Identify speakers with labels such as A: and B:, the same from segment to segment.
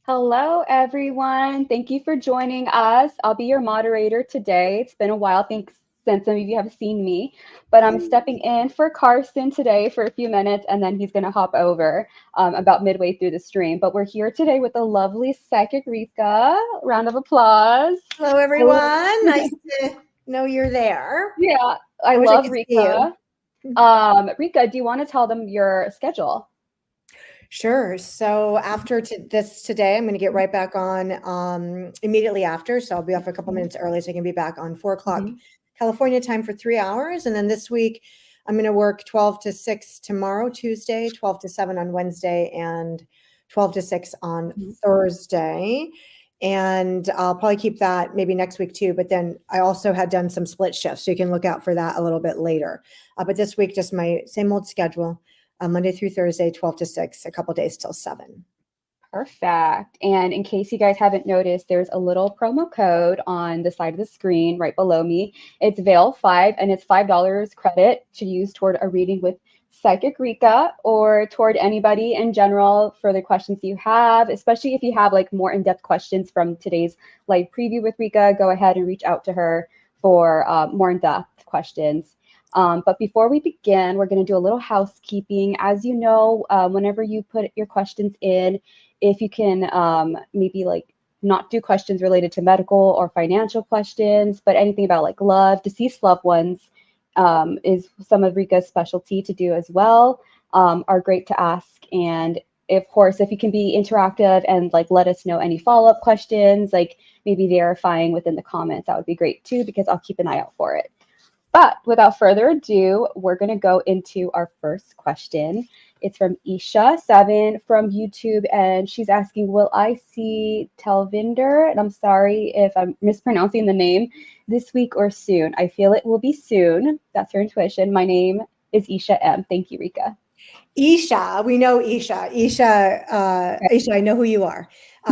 A: Hello, everyone. Thank you for joining us. I'll be your moderator today. It's been a while, thanks, since some of you have seen me, but I'm stepping in for Carson today for a few minutes, and then he's going to hop over about midway through the stream. But we're here today with the lovely Psychic Rika. Round of applause.
B: Hello, everyone. Nice to know you're there.
A: Yeah, I love Rika. Rika, do you want to tell them your schedule?
B: Sure. So after this today, I'm going to get right back on immediately after. So I'll be off a couple minutes early so I can be back on 4 o'clock California time for 3 hours. And then this week, I'm going to work 12 to 6 tomorrow, Tuesday, 12 to 7 on Wednesday, and 12 to 6 on Thursday. And I'll probably keep that maybe next week too. But then I also had done some split shifts, so you can look out for that a little bit later. But this week, just my same old schedule. Monday through Thursday, 12 to 6, a couple days till 7.
A: Perfect. And in case you guys haven't noticed, there's a little promo code on the side of the screen right below me. It's Veil5, and it's $5 credit to use toward a reading with Psychic Rika or toward anybody in general for the questions you have, especially if you have like more in-depth questions from today's live preview with Rika. Go ahead and reach out to her for more in-depth questions. But before we begin, we're going to do a little housekeeping. As you know, whenever you put your questions in, if you can maybe like not do questions related to medical or financial questions, but anything about like love, deceased loved ones is some of Rika's specialty to do as well, are great to ask. And of course, if you can be interactive and like let us know any follow-up questions, like maybe verifying within the comments, that would be great too, because I'll keep an eye out for it. But without further ado, we're going to go into our first question. It's from Isha7 from YouTube, and she's asking, will I see Telvinder? And I'm sorry if I'm mispronouncing the name, this week or soon. I feel it will be soon. That's her intuition. My name is Isha M. Thank you, Rika.
B: Isha, we know Isha. Isha, I know who you are.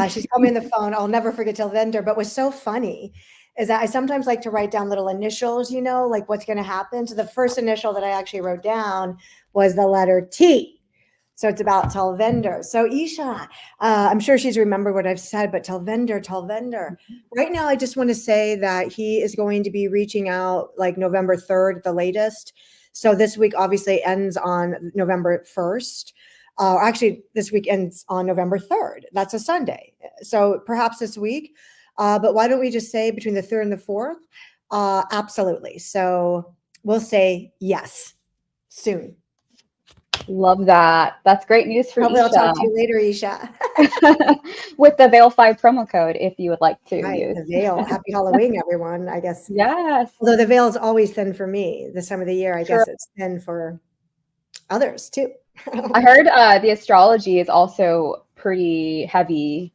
B: She's called me on the phone. I'll never forget Telvinder, but what's so funny is that I sometimes like to write down little initials, you know, like what's going to happen. So the first initial that I actually wrote down was the letter T. So it's about Telvinder. So Isha, I'm sure she's remembered what I've said, but Telvinder. Right now, I just want to say that he is going to be reaching out like November 3rd at the latest. So this week obviously ends on November 1st. Actually, this week ends on November 3rd. That's a Sunday. So perhaps this week. But why don't we just say between the 3rd and the 4th? Absolutely. So we'll say yes, soon.
A: Love that. That's great news for
B: Probably
A: Isha.
B: I'll talk to you later, Isha.
A: With the Veil5 promo code, if you would like to use.
B: The veil. Happy Halloween, everyone, I guess.
A: Yes.
B: Although the veil is always thin for me this time of the year, I guess it's thin for others too.
A: I heard the astrology is also pretty heavy.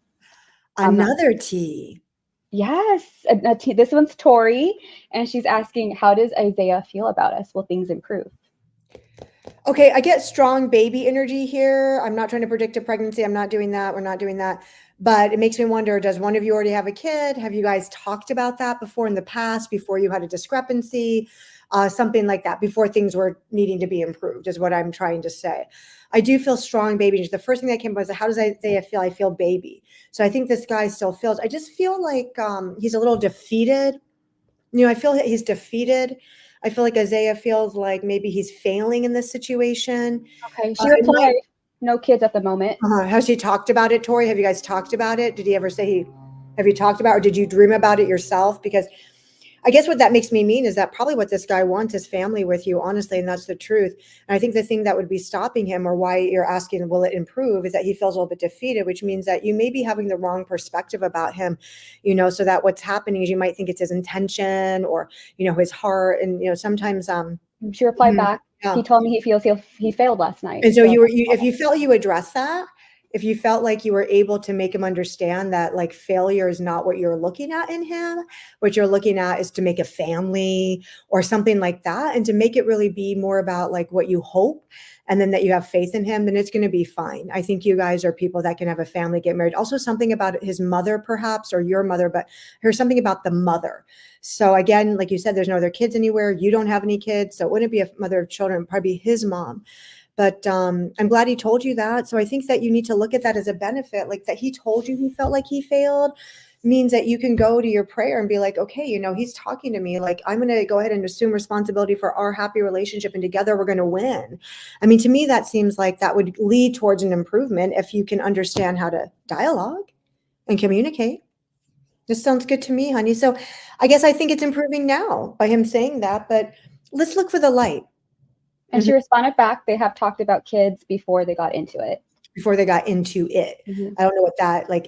B: Another T.
A: Yes, a T. This one's Tori, and she's asking, how does Isaiah feel about us? Will things improve?
B: Okay, I get strong baby energy here. I'm not trying to predict a pregnancy. I'm not doing that. We're not doing that. But it makes me wonder, does one of you already have a kid? Have you guys talked about that before in the past, before you had a discrepancy, something like that, before things were needing to be improved is what I'm trying to say. I do feel strong baby energy. The first thing that came up was, how does Isaiah feel? I feel baby. So I think this guy still feels, I just feel like he's a little defeated. You know, I feel he's defeated. I feel like Isaiah feels like maybe he's failing in this situation.
A: Okay, she replied, no kids at the moment.
B: Has she talked about it, Tori? Have you guys talked about it? Did he ever say have you talked about it, or did you dream about it yourself? Because I guess what that makes me mean is that probably what this guy wants is family with you, honestly, and that's the truth. And I think the thing that would be stopping him, or why you're asking, will it improve, is that he feels a little bit defeated, which means that you may be having the wrong perspective about him, you know, so that what's happening is you might think it's his intention or, you know, his heart. And, you know, sometimes
A: she replied back, he told me he feels he failed last night.
B: And so if you felt you address that, if you felt like you were able to make him understand that like failure is not what you're looking at in him, what you're looking at is to make a family or something like that, and to make it really be more about like what you hope, and then that you have faith in him, then it's going to be fine. I think you guys are people that can have a family, get married. Also something about his mother perhaps, or your mother, but there's something about the mother. So again, like you said, there's no other kids anywhere. You don't have any kids. So it wouldn't be a mother of children, it'd probably be his mom. But I'm glad he told you that. So I think that you need to look at that as a benefit, like that he told you he felt like he failed means that you can go to your prayer and be like, okay, he's talking to me. Like, I'm going to go ahead and assume responsibility for our happy relationship, and together we're going to win. I mean, to me, that seems like that would lead towards an improvement if you can understand how to dialogue and communicate. This sounds good to me, honey. So I guess I think it's improving now by him saying that, but let's look for the light.
A: And she responded back, they have talked about kids before they got into it.
B: Before they got into it.
A: Mm-hmm.
B: I don't know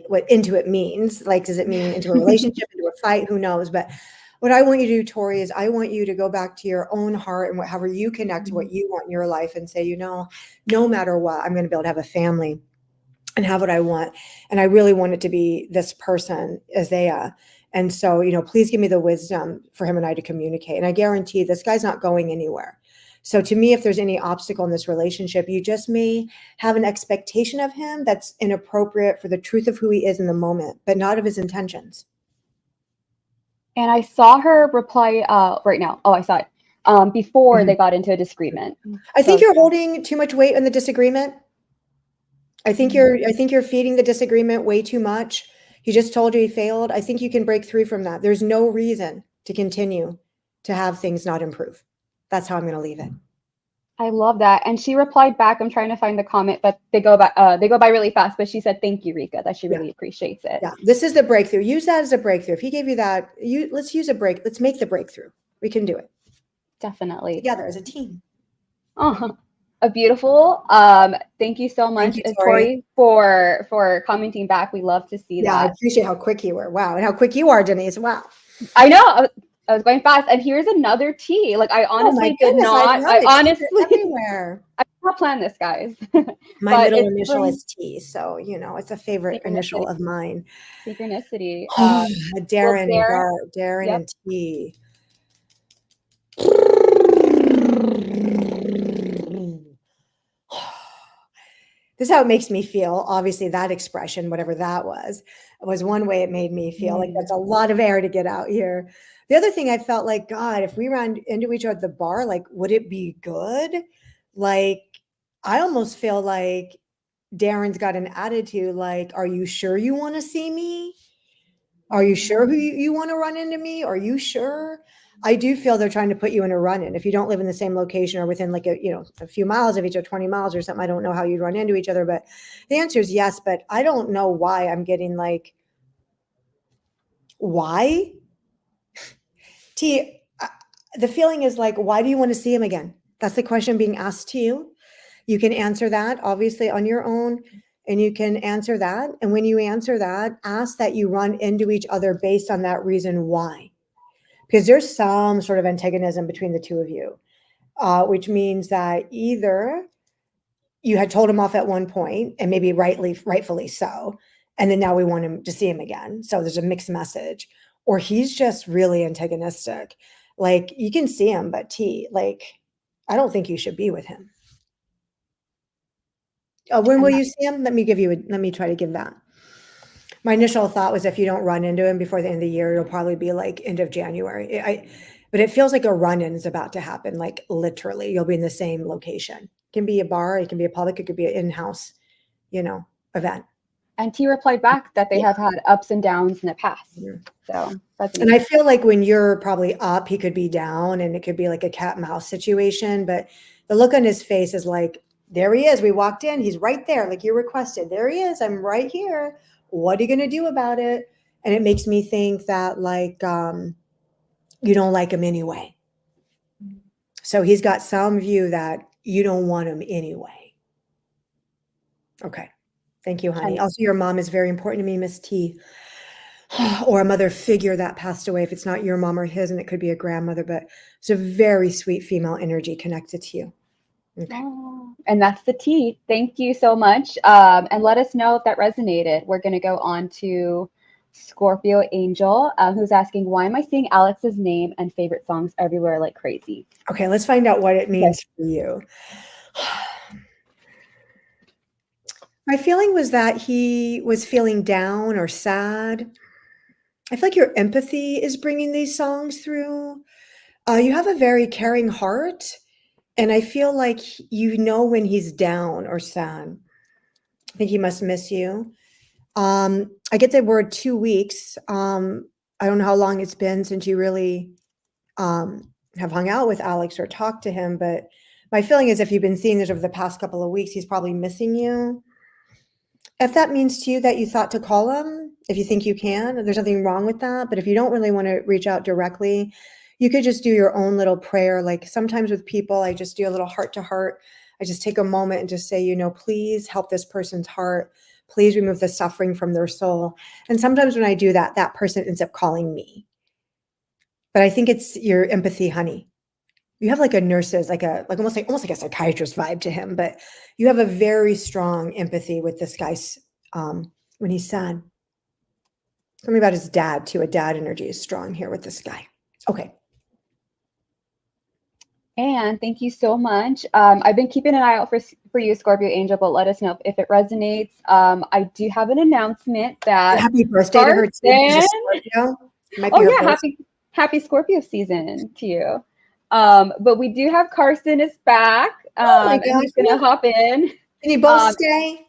B: what into it means. Like, does it mean into a relationship, into a fight? Who knows? But what I want you to do, Tori, is I want you to go back to your own heart and however you connect to what you want in your life and say, no matter what, I'm going to be able to have a family and have what I want. And I really want it to be this person, Isaiah. And so, please give me the wisdom for him and I to communicate. And I guarantee this guy's not going anywhere. So to me, if there's any obstacle in this relationship, you just may have an expectation of him that's inappropriate for the truth of who he is in the moment, but not of his intentions.
A: And I saw her reply right now. Oh, I saw it before they got into a disagreement.
B: I think you're holding too much weight on the disagreement. I think you're feeding the disagreement way too much. He just told you he failed. I think you can break free from that. There's no reason to continue to have things not improve. That's how I'm going to leave it.
A: I love that. And she replied back. I'm trying to find the comment, but they go by really fast. But she said, "Thank you, Rika," that she really appreciates it.
B: Yeah, this is the breakthrough. Use that as a breakthrough. If he gave you that, let's use a break. Let's make the breakthrough. We can do it.
A: Definitely.
B: Together as a team.
A: Oh, a beautiful. Thank you so much, Tori, for commenting back. We love to see that.
B: Yeah, I appreciate how quick you were. Wow, and how quick you are, Denise. Wow.
A: I know. I was going fast. And here's another tea. Like, I honestly did not. I honestly
B: everywhere.
A: I did not plan this, guys.
B: My middle initial is T, so it's a favorite initial of mine.
A: Synchronicity.
B: Darren and T. This is how it makes me feel. Obviously, that expression, whatever that was one way it made me feel. Like, that's a lot of air to get out here. The other thing I felt like, God, if we ran into each other at the bar, like, would it be good? Like, I almost feel like Darren's got an attitude like, are you sure you want to see me? Are you sure you want to run into me? Are you sure? I do feel they're trying to put you in a run-in. If you don't live in the same location or within like a few miles of each other, 20 miles or something, I don't know how you'd run into each other, but the answer is yes. But I don't know why I'm getting like, why? T, the feeling is like, why do you want to see him again? That's the question being asked to you. You can answer that obviously on your own, and you can answer that. And when you answer that, ask that you run into each other based on that reason why. Because there's some sort of antagonism between the two of you, which means that either you had told him off at one point, and maybe rightfully so, and then now we want him to see him again. So there's a mixed message, or he's just really antagonistic. Like, you can see him, but like, I don't think you should be with him. When will you see him? Let me try to give that. My initial thought was if you don't run into him before the end of the year, it'll probably be like end of January. But it feels like a run-in is about to happen, like literally. You'll be in the same location. It can be a bar, it can be a public, it could be an in-house, event.
A: And T replied back that they have had ups and downs in the past. So
B: and I feel like when you're probably up, he could be down, and it could be like a cat and mouse situation. But the look on his face is like, there he is. We walked in, he's right there, like you requested. There he is. I'm right here. What are you going to do about it? And it makes me think that like, you don't like him anyway. So he's got some view that you don't want him anyway. Okay. Thank you, honey. Also, your mom is very important to me, Miss T. Or a mother figure that passed away. If it's not your mom or his, and it could be a grandmother, but it's a very sweet female energy connected to you. Okay.
A: Oh, and that's the tea. Thank you so much. And let us know if that resonated. We're going to go on to Scorpio Angel, who's asking, why am I seeing Alex's name and favorite songs everywhere like crazy?
B: Okay, let's find out what it means for you. My feeling was that he was feeling down or sad. I feel like your empathy is bringing these songs through. You have a very caring heart. And I feel like you know when he's down or sad. I think he must miss you. I get the word 2 weeks. I don't know how long it's been since you really have hung out with Alex or talked to him, but my feeling is if you've been seeing this over the past couple of weeks, he's probably missing you. If that means to you that you thought to call him, if you think you can, there's nothing wrong with that. But if you don't really want to reach out directly, you could just do your own little prayer. Like sometimes with people, I just do a little heart to heart. I just take a moment and just say, you know, please help this person's heart. Please remove the suffering from their soul. And sometimes when I do that, that person ends up calling me. But I think it's your empathy, honey. You have like a nurse's, like almost like a psychiatrist vibe to him, but you have a very strong empathy with this guy's when he's sad. Something about his dad too. A dad energy is strong here with this guy. Okay.
A: And thank you so much. I've been keeping an eye out for you, Scorpio Angel, but let us know if it resonates. I do have an announcement that
B: Happy birthday to her too. She's a Scorpio. Might be
A: oh
B: her
A: yeah,
B: birthday.
A: happy Scorpio season to you. But we do have Carson is back.
B: Oh my
A: And
B: gosh.
A: he's gonna hop in.
B: Can you both stay?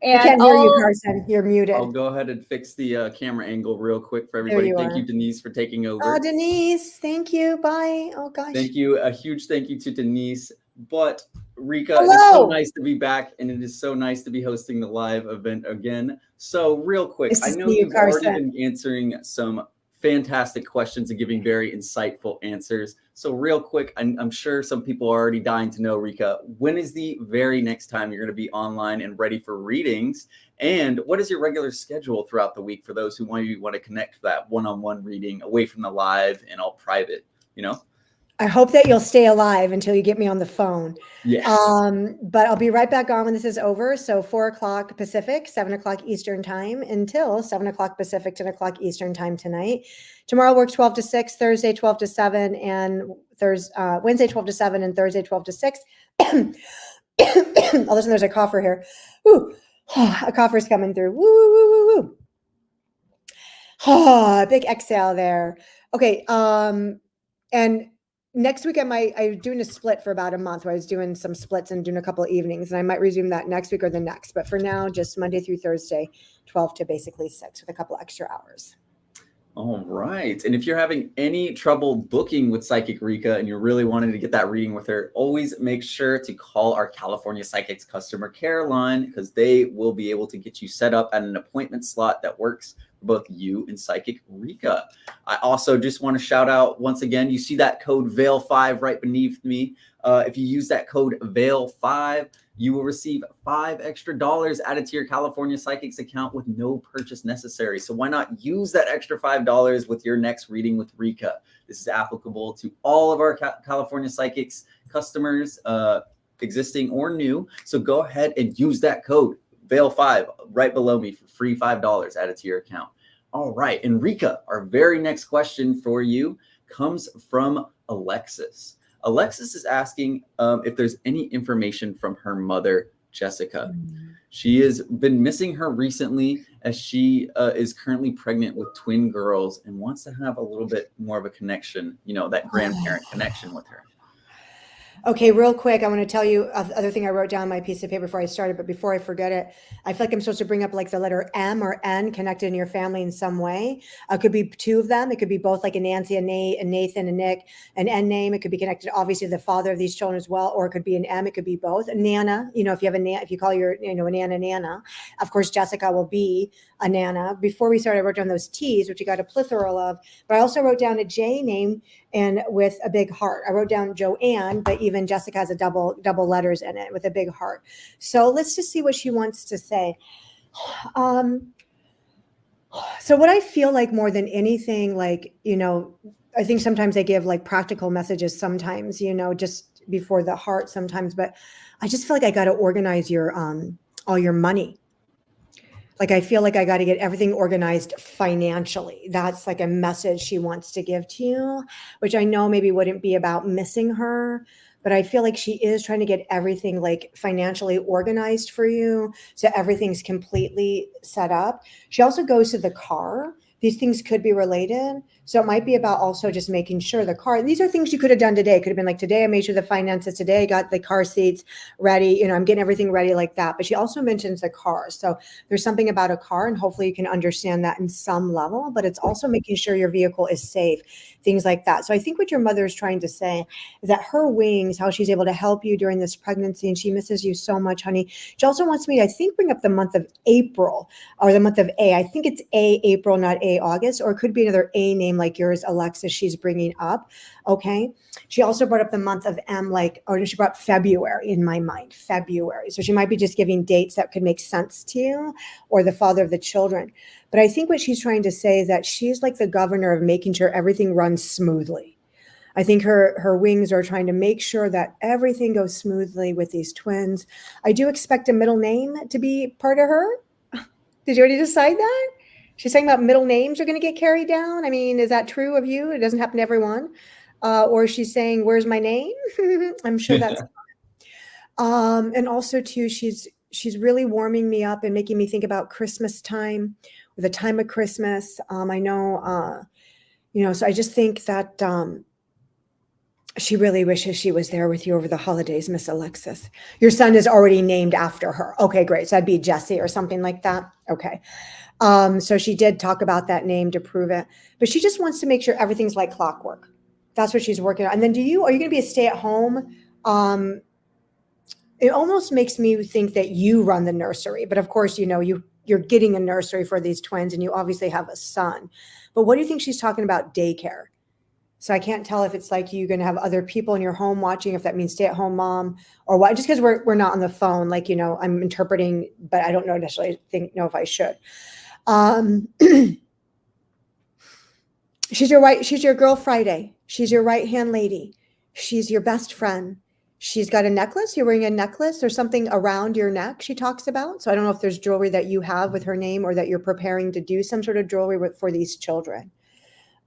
A: And
B: I can't hear you, Carson. You're muted.
C: I'll go ahead and fix the camera angle real quick for everybody. Thank you, Denise, for taking over.
B: Oh, Denise, thank you. Bye. Oh gosh.
C: Thank you. A huge thank you to Denise. But Rika,
B: hello.
C: It's so nice to be back, and it is so nice to be hosting the live event again. So real quick, I know you've already been answering some fantastic questions and giving very insightful answers. So real quick, I'm sure some people are already dying to know, Rika, when is the very next time you're going to be online and ready for readings? And what is your regular schedule throughout the week for those who want to connect that one-on-one reading away from the live and all private, you know?
B: I hope that you'll stay alive until you get me on the phone.
C: Yes.
B: But I'll be right back on when this is over. So 4 o'clock Pacific, 7 o'clock Eastern time until 7 o'clock Pacific, 10 o'clock Eastern time tonight. Tomorrow works 12 to 6, Thursday 12 to 7, and Wednesday 12 to 7, and Thursday 12 to 6. Oh, listen, there's a cougher here. Woo. A cougher's coming through. Woo, woo, woo, woo, woo. Oh, big exhale there. Okay. And next week, I'm doing a split for about a month where I was doing some splits and doing a couple of evenings, and I might resume that next week or the next. But for now, just Monday through Thursday, 12 to basically 6 with a couple extra hours.
C: All right. And if you're having any trouble booking with Psychic Rika and you're really wanting to get that reading with her, always make sure to call our California Psychics customer care line, because they will be able to get you set up at an appointment slot that works for both you and Psychic Rika. I also just want to shout out once again, you see that code VAIL5 right beneath me. If you use that code VAIL5, you will receive $5 extra added to your California Psychics account with no purchase necessary. So why not use that extra $5 with your next reading with Rika? This is applicable to all of our California Psychics customers, existing or new. So go ahead and use that code VAIL5 right below me for free $5 added to your account. All right. And Rika, our very next question for you comes from Alexis. Alexis is asking if there's any information from her mother, Jessica. She has been missing her recently as she is currently pregnant with twin girls and wants to have a little bit more of a connection, you know, that grandparent connection with her.
B: Okay, real quick, I want to tell you other thing I wrote down on my piece of paper before I started, but before I forget it, I feel like I'm supposed to bring up like the letter M or N connected in your family in some way. It could be two of them. It could be both like a Nancy, a Nate, a Nathan, a Nick, an N name. It could be connected obviously to the father of these children as well, or it could be an M. It could be both. A Nana, you know, if you have if you call your, you know, a Nana. Of course, Jessica will be a Nana. Before we started, I wrote down those T's, which you got a plethora of, but I also wrote down a J name and with a big heart. I wrote down Joanne, but even Jessica has a double letters in it with a big heart. So let's just see what she wants to say. So what I feel like more than anything, like, you know, I think sometimes they give like practical messages sometimes, you know, just before the heart sometimes, but I just feel like I got to organize your, all your money. Like, I feel like I got to get everything organized financially. That's like a message she wants to give to you, which I know maybe wouldn't be about missing her, but I feel like she is trying to get everything like financially organized for you. So everything's completely set up. She also goes to the car. these things could be related. So it might be about also just making sure the car, these are things you could have done today. Could have been like, today I made sure the finances, today I got the car seats ready. You know, I'm getting everything ready like that. But she also mentions the car. So there's something about a car, and hopefully you can understand that in some level, but it's also making sure your vehicle is safe, things like that. So I think what your mother is trying to say is that her wings, how she's able to help you during this pregnancy, and she misses you so much, honey. She also wants me to, I think, bring up the month of April or the month of A. I think it's A, April, not A, August, or it could be another A name like yours, Alexis, she's bringing up. Okay. She also brought up the month of M, or she brought up February in my mind, February. So she might be just giving dates that could make sense to you, or the father of the children. But I think what she's trying to say is that she's like the governor of making sure everything runs smoothly. I think her wings are trying to make sure that everything goes smoothly with these twins. I do expect a middle name to be part of her. Did you already decide that? She's saying about middle names are going to get carried down. I mean, is that true of you? It doesn't happen to everyone. Or she's saying, where's my name? I'm sure that's and also too, she's really warming me up and making me think about Christmas time, the time of Christmas. I know, so I just think that she really wishes she was there with you over the holidays, Miss Alexis. Your son is already named after her. Okay, great. So that'd be Jesse or something like that. Okay. So she did talk about that name to prove it, but she just wants to make sure everything's like clockwork. That's what she's working on. And then are you going to be a stay-at-home? It almost makes me think that you run the nursery, but of course, you're getting a nursery for these twins and you obviously have a son. But what do you think she's talking about daycare? So I can't tell if it's like you're going to have other people in your home watching, if that means stay-at-home mom or what, just because we're not on the phone, I'm interpreting, but I don't know necessarily know if I should. She's your girl Friday. She's your right-hand lady. She's your best friend. She's got a necklace. You're wearing a necklace or something around your neck she talks about. So I don't know if there's jewelry that you have with her name or that you're preparing to do some sort of jewelry for these children.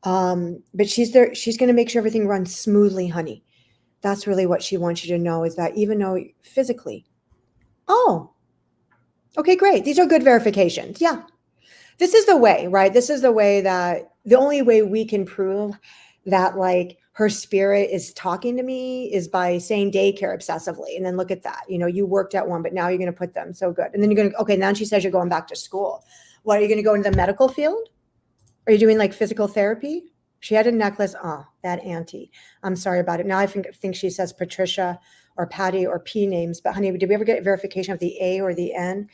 B: But she's there. She's going to make sure everything runs smoothly, honey. That's really what she wants you to know, is that even though physically, oh, okay, great. These are good verifications. Yeah. This is the way, right? This is the way that the only way we can prove that her spirit is talking to me is by saying daycare obsessively. And then look at that. You worked at one, but now you're going to put them so good. And then you're going to, okay, now she says you're going back to school. What, are you going to go into the medical field? Are you doing physical therapy? She had a necklace. Oh, that auntie. I'm sorry about it. Now I think she says Patricia or Patty or P names. But honey, did we ever get verification of the A or the N?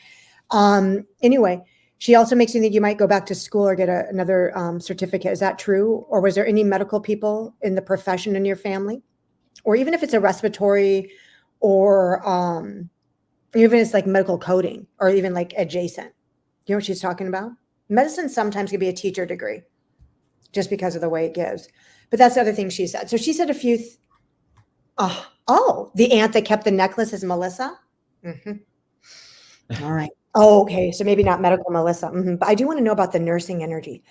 B: Anyway, she also makes you think you might go back to school or get another certificate. Is that true? Or was there any medical people in the profession in your family? Or even if it's a respiratory or even it's medical coding or even adjacent. You know what she's talking about? Medicine sometimes can be a teacher degree just because of the way it gives. But that's the other thing she said. So she said a few. The aunt that kept the necklace is Melissa. Mm-hmm. All right. Oh, okay. So maybe not medical Melissa. Mm-hmm. But I do want to know about the nursing energy.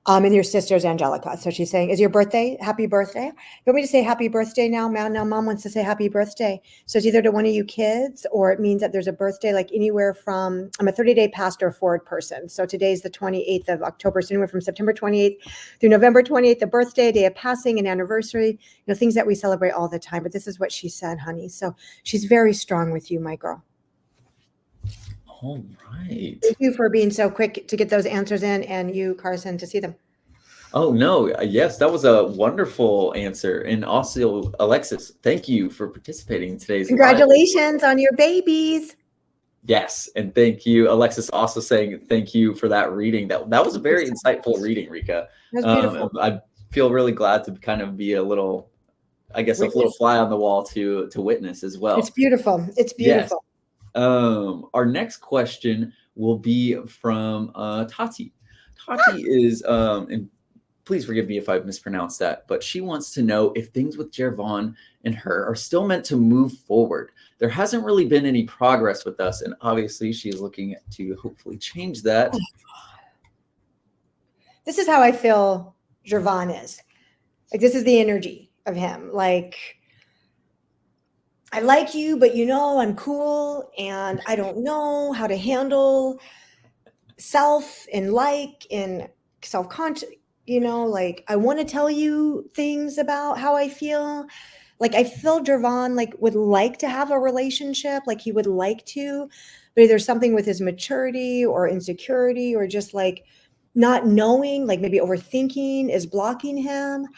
B: And your sister's Angelica. So she's saying, is your birthday? Happy birthday. You want me to say happy birthday now? Now mom wants to say happy birthday. So it's either to one of you kids or it means that there's a birthday anywhere from, I'm a 30-day past or forward person. So today's the 28th of October. So anywhere from September 28th through November 28th, the birthday, day of passing, an anniversary, things that we celebrate all the time. But this is what she said, honey. So she's very strong with you, my girl.
C: All right.
B: Thank you for being so quick to get those answers in, and you, Carson, to see them.
C: Oh, no. Yes, that was a wonderful answer. And also, Alexis, thank you for participating in today's
B: Congratulations on your babies.
C: Yes. And thank you. Alexis also saying thank you for that reading. That was a very insightful reading, Rika.
B: That was beautiful.
C: I feel really glad to kind of be a little, I guess, witness. A little fly on the wall to witness as well.
B: It's beautiful. It's beautiful.
C: Yes. Our next question will be from Tati. Tati is, and please forgive me if I've mispronounced that, but she wants to know if things with Jervon and her are still meant to move forward. There hasn't really been any progress with us, and obviously she's looking to hopefully change that.
B: This is how I feel Jervon is. This is the energy of him. I like you, but I'm cool and I don't know how to handle self and self-conscious, like I want to tell you things about how I feel. Like I feel Jervon like would like to have a relationship, like he would like to, but there's something with his maturity or insecurity or just like not knowing, like maybe overthinking is blocking him.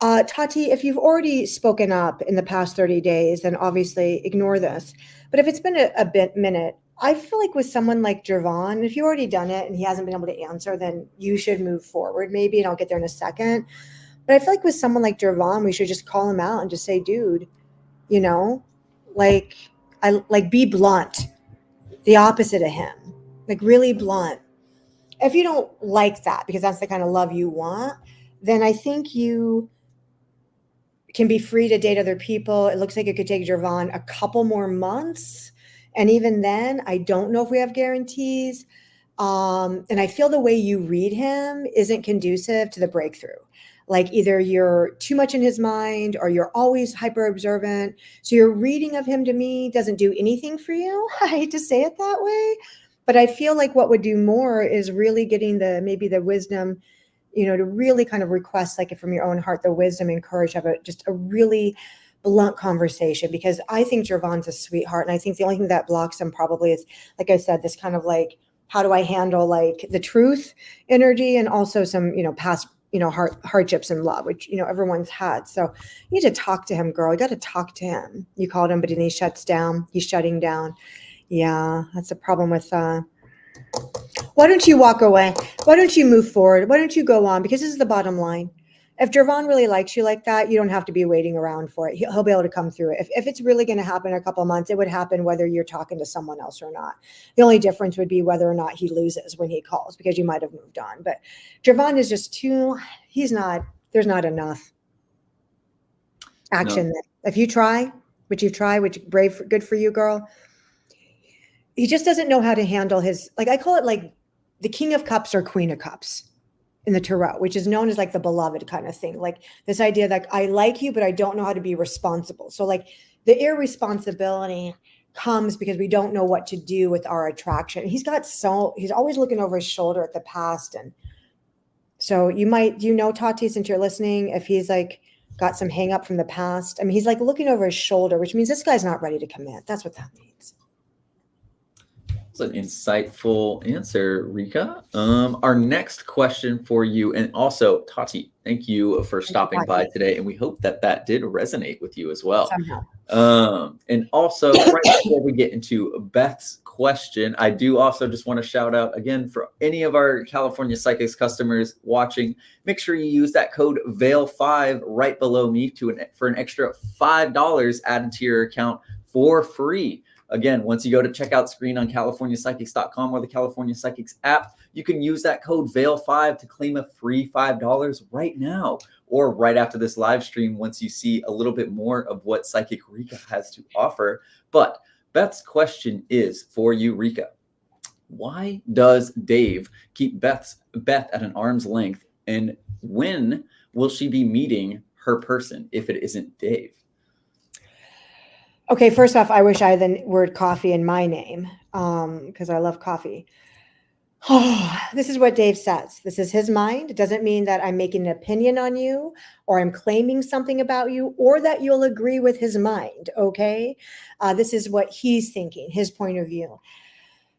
B: Tati, if you've already spoken up in the past 30 days, then obviously ignore this. But if it's been a bit minute, I feel like with someone like Jervon, if you've already done it and he hasn't been able to answer, then you should move forward maybe, and I'll get there in a second. But I feel like with someone like Jervon, we should just call him out and just say, dude, you know, like be blunt, the opposite of him, like really blunt. If you don't like that, because that's the kind of love you want, then I think you can be free to date other people. It looks like it could take Jervon a couple more months. And even then, I don't know if we have guarantees. And I feel the way you read him isn't conducive to the breakthrough. Like either you're too much in his mind or you're always hyper observant. So your reading of him to me doesn't do anything for you. I hate to say it that way, but I feel like what would do more is really getting maybe the wisdom, to really kind of request, like from your own heart, the wisdom and courage of just a really blunt conversation, because I think Jervon's a sweetheart. And I think the only thing that blocks him probably is, like I said, this kind of like, how do I handle like the truth energy and also some, past, hardships in love, which, everyone's had. So you need to talk to him, girl. You got to talk to him. You called him, but then he shuts down. He's shutting down. Yeah, that's a problem with, why don't you walk away? Why don't you move forward? Why don't you go on? Because this is the bottom line. If Jervon really likes you like that, you don't have to be waiting around for it. He'll be able to come through it. If it's really going to happen in a couple of months, it would happen whether you're talking to someone else or not. The only difference would be whether or not he loses when he calls, because you might have moved on. But Jervon is just there's not enough action there. If you try, which brave, good for you, girl. He just doesn't know how to handle his, like I call it like the King of Cups or Queen of Cups in the tarot, which is known as like the beloved kind of thing. Like this idea that I like you, but I don't know how to be responsible. So like the irresponsibility comes because we don't know what to do with our attraction. He's always looking over his shoulder at the past. And so Tati, since you're listening, if he's like got some hang up from the past, I mean, he's like looking over his shoulder, which means this guy's not ready to commit. That's what that means.
C: That's an insightful answer, Rika. Our next question for you, and also Tati, thank you for stopping by today, and we hope that did resonate with you as well.
B: Somehow.
C: And also, right before we get into Beth's question, I do also just want to shout out again for any of our California Psychics customers watching. Make sure you use that code VALE5 right below me for an extra $5 added to your account for free. Again, once you go to checkout screen on CaliforniaPsychics.com or the California Psychics app, you can use that code VALE5 to claim a free $5 right now, or right after this live stream once you see a little bit more of what Psychic Rika has to offer. But Beth's question is for you, Rika. Why does Dave keep Beth at an arm's length, and when will she be meeting her person if it isn't Dave?
B: Okay, first off, I wish I had the word coffee in my name, because I love coffee. Oh, this is what Dave says. This is his mind. It doesn't mean that I'm making an opinion on you or I'm claiming something about you or that you'll agree with his mind, okay? This is what he's thinking, his point of view.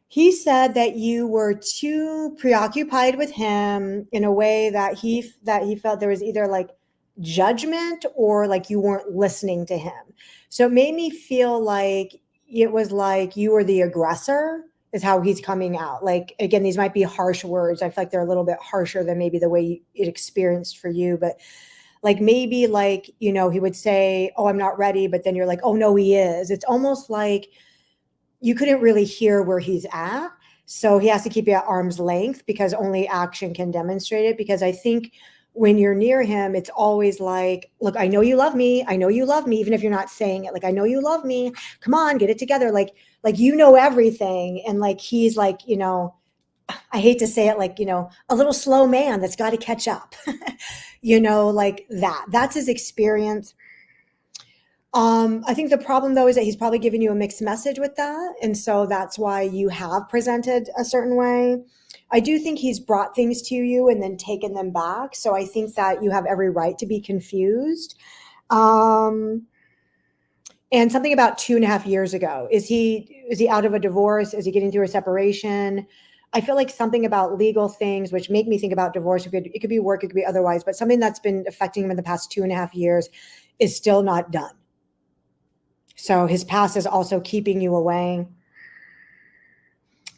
B: He said that you were too preoccupied with him in a way that he felt there was either like judgment or like you weren't listening to him. So it made me feel like it was like you were the aggressor is how he's coming out. Like, again, these might be harsh words. I feel like they're a little bit harsher than maybe the way it experienced for you. But like maybe like, he would say, oh, I'm not ready. But then you're like, oh, no, he is. It's almost like you couldn't really hear where he's at. So he has to keep you at arm's length because only action can demonstrate it. Because I think when you're near him, it's always like, look, I know you love me. I know you love me, even if you're not saying it. Like, I know you love me. Come on, get it together. Like everything. And like, he's like, I hate to say it, like, a little slow man that's got to catch up, like that. That's his experience. I think the problem though is that he's probably giving you a mixed message with that. And so that's why you have presented a certain way. I do think he's brought things to you and then taken them back. So I think that you have every right to be confused. And something about 2.5 years ago, is he out of a divorce? Is he getting through a separation? I feel like something about legal things, which make me think about divorce. It could be work, it could be otherwise, but something that's been affecting him in the past 2.5 years is still not done. So his past is also keeping you away.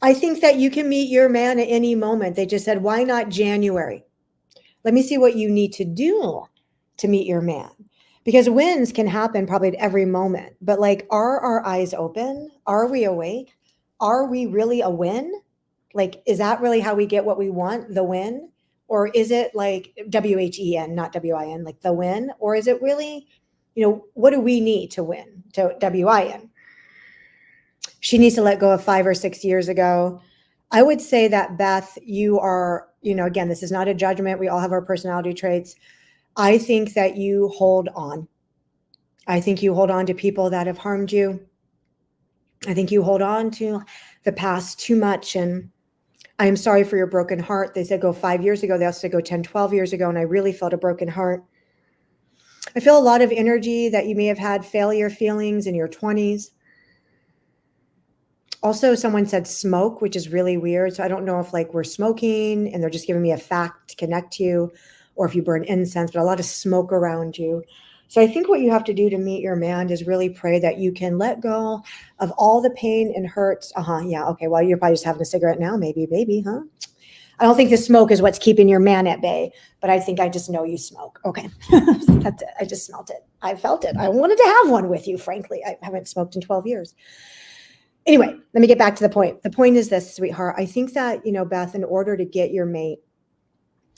B: I think that you can meet your man at any moment. They just said, why not January? Let me see what you need to do to meet your man. Because wins can happen probably at every moment. But like, are our eyes open? Are we awake? Are we really a win? Like, is that really how we get what we want, the win? Or is it like WHEN, not WIN, like the win? Or is it really, what do we need to win, to WIN? She needs to let go of 5 or 6 years ago. I would say that, Beth, you are, again, this is not a judgment. We all have our personality traits. I think that you hold on. I think you hold on to people that have harmed you. I think you hold on to the past too much. And I am sorry for your broken heart. They said go 5 years ago. They also said go 10, 12 years ago. And I really felt a broken heart. I feel a lot of energy that you may have had failure feelings in your 20s. Also, someone said smoke, which is really weird. So I don't know if like we're smoking and they're just giving me a fact to connect you, or if you burn incense, but a lot of smoke around you. So I think what you have to do to meet your man is really pray that you can let go of all the pain and hurts. Yeah. Okay. Well, you're probably just having a cigarette now, maybe, baby, huh? I don't think the smoke is what's keeping your man at bay, but I think I just know you smoke. Okay. That's it. I just smelt it. I felt it. I wanted to have one with you, frankly. I haven't smoked in 12 years. Anyway, let me get back to the point. The point is this, sweetheart. I think that, Beth, in order to get your mate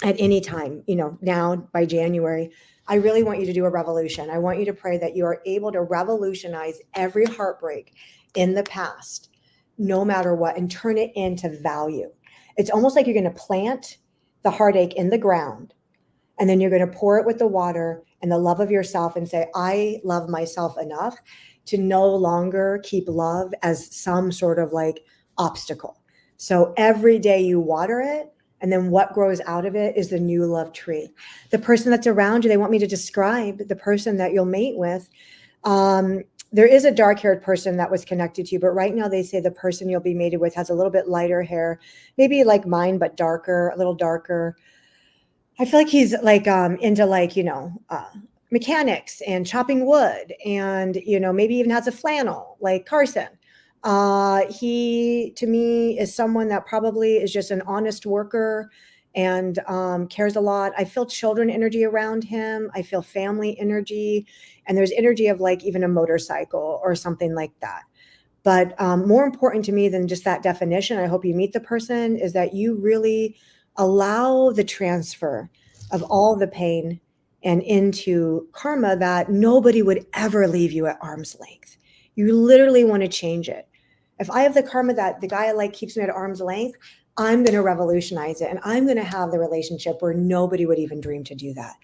B: at any time, now by January, I really want you to do a revolution. I want you to pray that you are able to revolutionize every heartbreak in the past, no matter what, and turn it into value. It's almost like you're going to plant the heartache in the ground, and then you're going to pour it with the water and the love of yourself and say, I love myself enough to no longer keep love as some sort of like obstacle. So every day you water it, and then what grows out of it is the new love tree. The person that's around you, they want me to describe the person that you'll mate with. There is a dark-haired person that was connected to you, but right now they say the person you'll be mated with has a little bit lighter hair, maybe like mine, but darker, a little darker. I feel like he's like into like, mechanics and chopping wood, and, maybe even has a flannel like Carson. He, to me, is someone that probably is just an honest worker and cares a lot. I feel children energy around him. I feel family energy, and there's energy of like even a motorcycle or something like that. But more important to me than just that definition, I hope you meet the person, is that you really allow the transfer of all the pain and into karma that nobody would ever leave you at arm's length. You literally want to change it. If I have the karma that the guy I like keeps me at arm's length, I'm going to revolutionize it. And I'm going to have the relationship where nobody would even dream to do that.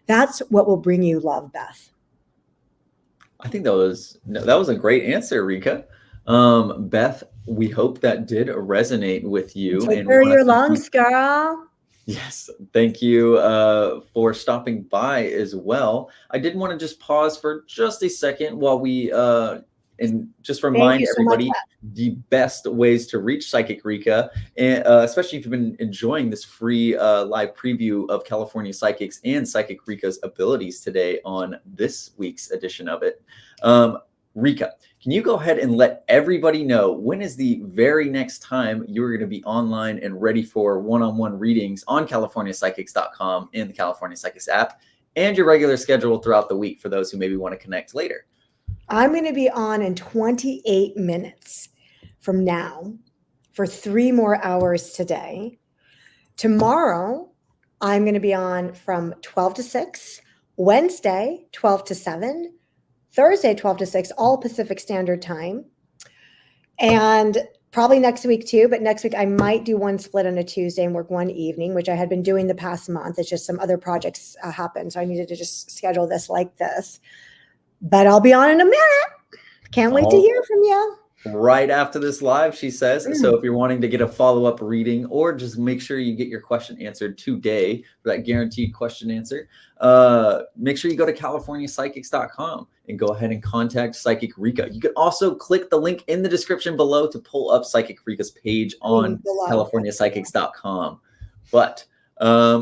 B: That's what will bring you love, Beth.
C: I think that was a great answer, Rika. Beth, we hope that did resonate with you.
B: Take care of your lungs, girl.
C: Yes, thank you for stopping by as well. I did want to just pause for just a second while we and just remind everybody the best ways to reach Psychic Rika, and especially if you've been enjoying this free live preview of California Psychics and Psychic Rika's abilities today on this week's edition of it. Rika, can you go ahead and let everybody know when is the very next time you're going to be online and ready for one-on-one readings on CaliforniaPsychics.com and the California Psychics app, and your regular schedule throughout the week for those who maybe want to connect later?
B: I'm going to be on in 28 minutes from now for 3 more hours today. Tomorrow, I'm going to be on from 12 to 6, Wednesday, 12 to 7, Thursday, 12 to 6, all Pacific Standard Time. And probably next week too, but next week I might do one split on a Tuesday and work one evening, which I had been doing the past month. It's just some other projects happened. So I needed to just schedule this like this. But I'll be on in a minute. Can't wait to hear from you.
C: right after this live, she says. So if you're wanting to get a follow-up reading or just make sure you get your question answered today for that guaranteed question answer, make sure you go to californiapsychics.com and go ahead and contact Psychic Rika. You can also click the link in the description below to pull up Psychic Rika's page on californiapsychics.com. But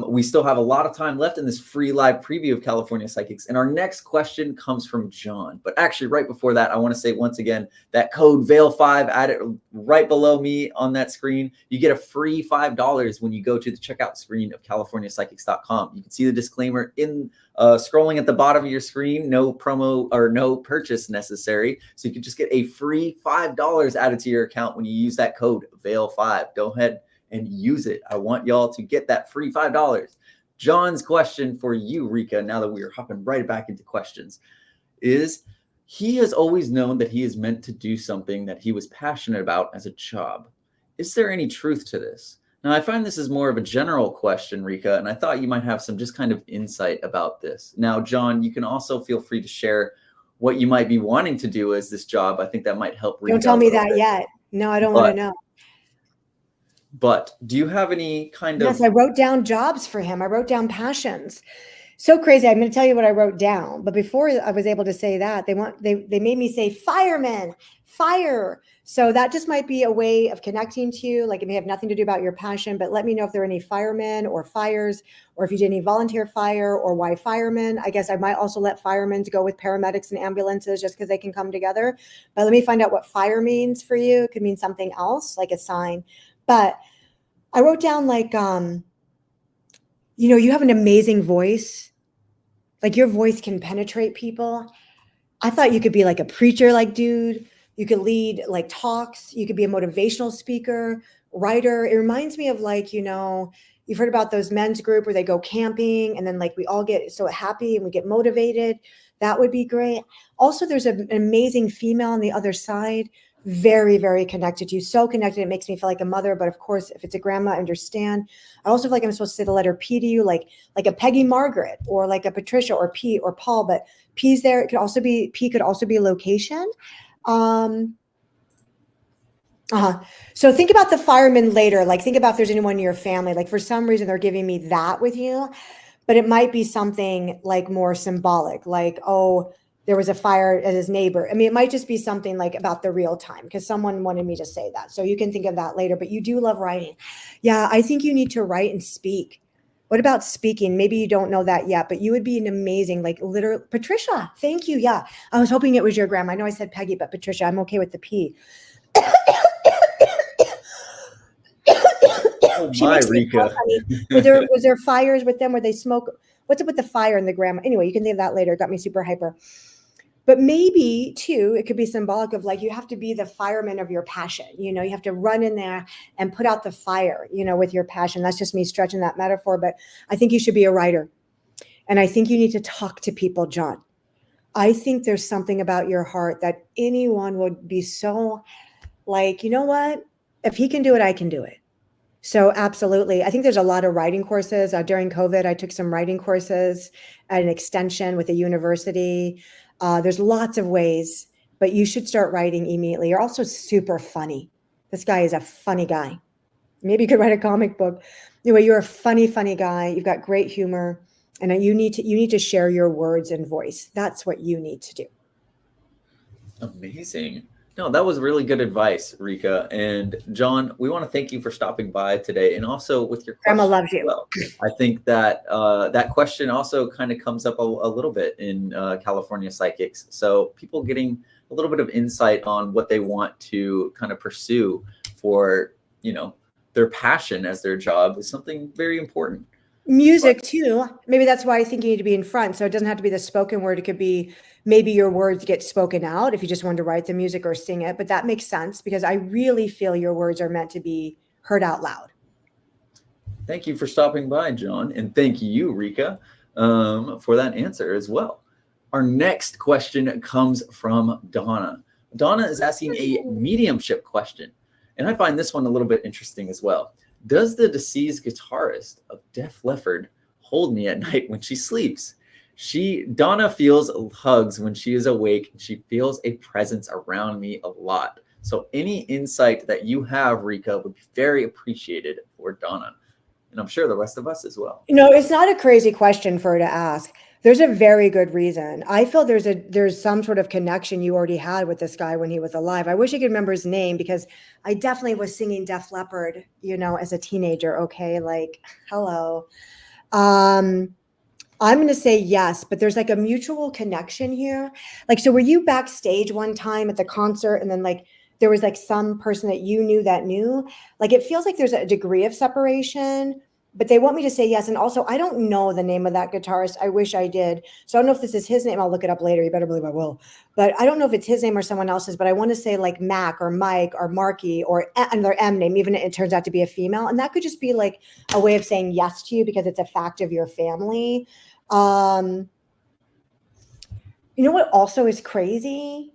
C: we still have a lot of time left in this free live preview of California Psychics. And our next question comes from John. But actually, right before that, I want to say once again, that code VAIL5, add it right below me on that screen. You get a free $5 when you go to the checkout screen of californiapsychics.com. You can see the disclaimer in scrolling at the bottom of your screen. No promo or no purchase necessary. So you can just get a free $5 added to your account when you use that code VAIL5. Go ahead and use it. I want y'all to get that free $5. John's question for you, Rika, now that we are hopping right back into questions, is he has always known that he is meant to do something that he was passionate about as a job. Is there any truth to this? Now, I find this is more of a general question, Rika, and I thought you might have some just kind of insight about this. Now, John, you can also feel free to share what you might be wanting to do as this job. I think that might help.
B: Don't tell me that yet. No, I don't want to know.
C: But do you have any kind of...
B: Yes, I wrote down jobs for him. I wrote down passions. So crazy. I'm going to tell you what I wrote down. But before I was able to say that, they made me say fireman, fire. So that just might be a way of connecting to you. Like it may have nothing to do about your passion, but let me know if there are any firemen or fires, or if you did any volunteer fire, or why firemen. I guess I might also let firemen go with paramedics and ambulances just because they can come together. But let me find out what fire means for you. It could mean something else, like a sign. But I wrote down like, you have an amazing voice. Like your voice can penetrate people. I thought you could be like a preacher, like dude. You could lead like talks. You could be a motivational speaker, writer. It reminds me of like, you've heard about those men's group where they go camping and then like we all get so happy and we get motivated. That would be great. Also, there's an amazing female on the other side. Very, very connected to you. So connected. It makes me feel like a mother. But of course, if it's a grandma, I understand. I also feel like I'm supposed to say the letter P to you, like a Peggy Margaret or like a Patricia or P or Paul. But P's there. It could also be P. Could also be a location. So think about the firemen later. Like think about if there's anyone in your family. Like for some reason they're giving me that with you, but it might be something like more symbolic. Like there was a fire at his neighbor. I mean, it might just be something like about the real time because someone wanted me to say that. So you can think of that later, but you do love writing. Yeah, I think you need to write and speak. What about speaking? Maybe you don't know that yet, but you would be an amazing, like literal Patricia. Thank you. Yeah. I was hoping it was your grandma. I know I said Peggy, but Patricia, I'm okay with the P.
C: Oh my, Rika.
B: Was there fires with them where they smoke? What's up with the fire and the grandma? Anyway, you can think of that later. It got me super hyper. But maybe too, it could be symbolic of like, you have to be the fireman of your passion. You have to run in there and put out the fire, with your passion. That's just me stretching that metaphor, but I think you should be a writer. And I think you need to talk to people, John. I think there's something about your heart that anyone would be so like, you know what? If he can do it, I can do it. So absolutely. I think there's a lot of writing courses. During COVID, I took some writing courses at an extension with a university. There's lots of ways, but you should start writing immediately. You're also super funny. This guy is a funny guy. Maybe you could write a comic book. Anyway, you're a funny, funny guy. You've got great humor, and you need to share your words and voice. That's what you need to do.
C: Amazing. No, that was really good advice, Rika. And John, we want to thank you for stopping by today, and also with your question.
B: Grandma loves you.
C: Well, I think that that question also kind of comes up a little bit in California Psychics. So people getting a little bit of insight on what they want to kind of pursue for, their passion as their job is something very important.
B: Music too. Maybe that's why I think you need to be in front. So it doesn't have to be the spoken word. It could be maybe your words get spoken out if you just wanted to write the music or sing it. But that makes sense because I really feel your words are meant to be heard out loud.
C: Thank you for stopping by, John. And thank you, Rika, for that answer as well. Our next question comes from Donna. Donna is asking a mediumship question. And I find this one a little bit interesting as well. Does the deceased guitarist of Def Leppard hold me at night when she sleeps? Donna feels hugs when she is awake, and she feels a presence around me a lot. So any insight that you have, Rika, would be very appreciated for Donna. And I'm sure the rest of us as well.
B: It's not a crazy question for her to ask. There's a very good reason. I feel there's some sort of connection you already had with this guy when he was alive. I wish I could remember his name because I definitely was singing Def Leppard, as a teenager. Okay, like hello. I'm going to say yes, but there's like a mutual connection here. Like, so were you backstage one time at the concert and then like there was like some person that you knew that knew? Like, it feels like there's a degree of separation, but they want me to say yes. And also, I don't know the name of that guitarist. I wish I did. So I don't know if this is his name. I'll look it up later. You better believe I will. But I don't know if it's his name or someone else's, but I want to say like Mac or Mike or Marky or another M name, even if it turns out to be a female. And that could just be like a way of saying yes to you because it's a fact of your family. You know what also is crazy?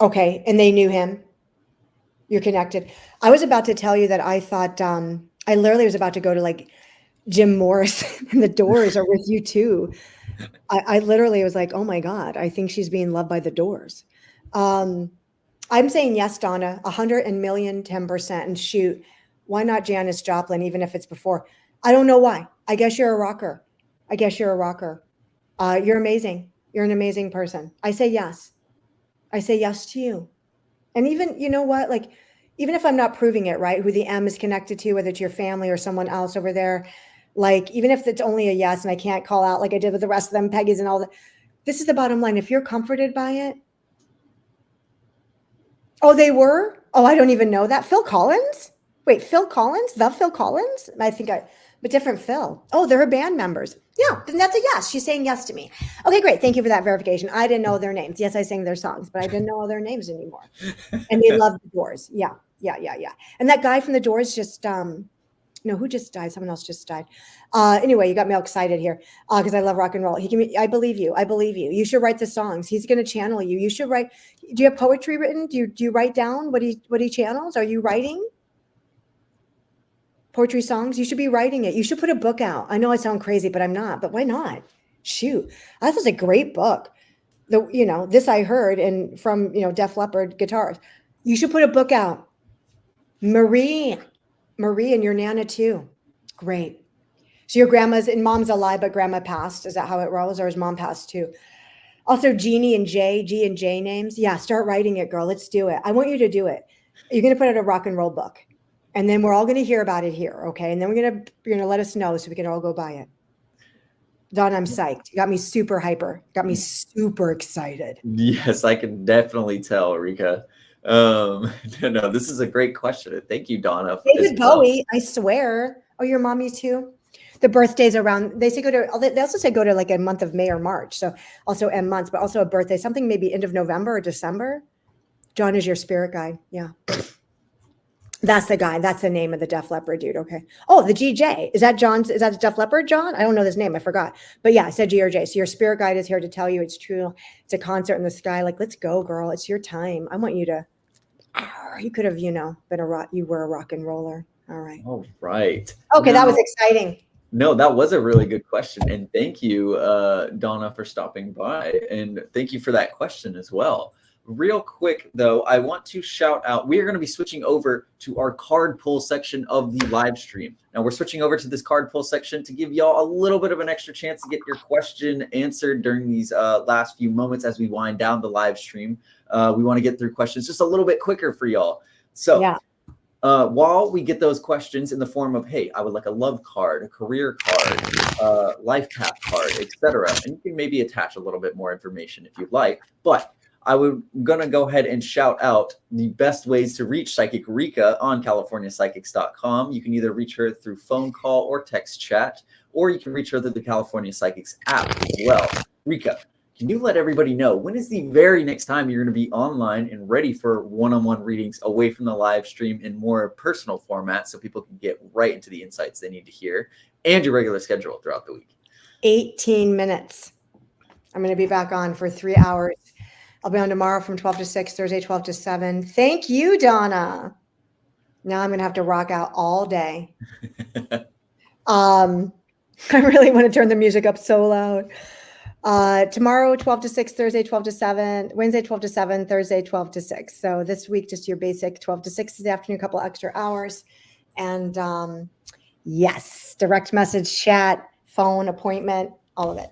B: Okay. And they knew him. You're connected. I was about to tell you that I thought, I literally was about to go to like Jim Morris and the Doors are with you too. I literally was like, oh my God, I think she's being loved by the Doors. I'm saying yes, Donna, 100,000,010%. And shoot, why not Janis Joplin, even if it's before? I don't know why. I guess you're a rocker. You're amazing. You're an amazing person. I say yes. I say yes to you. And even, you know what, like, even if I'm not proving it, right, who the M is connected to, whether it's your family or someone else over there, like, even if it's only a yes and I can't call out like I did with the rest of them, Peggy's and all that, this is the bottom line. If you're comforted by it. Oh, they were? Oh, I don't even know that. Phil Collins? Wait, Phil Collins? The Phil Collins? But different Phil. Oh, they're her band members. Yeah, then that's a yes. She's saying yes to me. Okay, great. Thank you for that verification. I didn't know their names. Yes, I sang their songs, but I didn't know all their names anymore. And they love the Doors. Yeah. And that guy from the Doors just, who just died? Someone else just died. Anyway, you got me all excited here because I love rock and roll. I believe you. You should write the songs. He's going to channel you. You should write. Do you have poetry written? Do you write down what he channels? Are you writing poetry songs? You should be writing it. You should put a book out. I know I sound crazy, but I'm not. But why not? Shoot, that was a great book. This I heard and from Def Leppard guitars. You should put a book out. Marie and your Nana too. Great. So your grandma's and mom's alive, but grandma passed. Is that how it rolls, or is mom passed too? Also, Jeannie and Jay, G and J names. Yeah, start writing it, girl. Let's do it. I want you to do it. You're going to put out a rock and roll book. And then we're all going to hear about it here, okay? And then you're going to let us know so we can all go buy it. Don, I'm psyched. You got me super hyper. Got me super excited.
C: Yes, I can definitely tell, Rika. No, this is a great question. Thank you, Donna.
B: David Bowie, I swear. Oh, your mommy too? The birthdays around, they also say go to like a month of May or March. So also M months, but also a birthday, something maybe end of November or December. John is your spirit guide. Yeah. That's the guy. That's the name of the Def Leppard dude. Okay. Oh, the GJ. Is that John's? Is that the Def Leppard, John? I don't know his name. I forgot. But yeah, I said G or J. So your spirit guide is here to tell you it's true. It's a concert in the sky. Like, let's go, girl. It's your time. I want you to. You could have, been you were a rock and roller. All right.
C: All right.
B: Okay, that was exciting.
C: No, that was a really good question. And thank you, Donna, for stopping by. And thank you for that question as well. Real quick, though, I want to shout out, we are going to be switching over to our card pull section of the live stream. Now, we're switching over to this card pull section to give y'all a little bit of an extra chance to get your question answered during these last few moments as we wind down the live stream. We want to get through questions just a little bit quicker for y'all. So yeah. While we get those questions in the form of, hey, I would like a love card, a career card, life path card, etc., and you can maybe attach a little bit more information if you'd like, but I'm going to go ahead and shout out the best ways to reach Psychic Rika on CaliforniaPsychics.com. You can either reach her through phone call or text chat, or you can reach her through the California Psychics app as well. Rika, can you let everybody know when is the very next time you're going to be online and ready for one-on-one readings away from the live stream in more personal format so people can get right into the insights they need to hear, and your regular schedule throughout the week?
B: 18 minutes. I'm going to be back on for 3 hours. I'll be on tomorrow from 12 to 6, Thursday 12 to 7. Thank you, Donna. Now I'm going to have to rock out all day. I really want to turn the music up so loud. Tomorrow, 12 to 6, Thursday, 12 to 7, Wednesday, 12 to 7, Thursday, 12 to 6. So this week, just your basic 12 to 6 is the afternoon, a couple extra hours. And yes, direct message, chat, phone, appointment, all of it.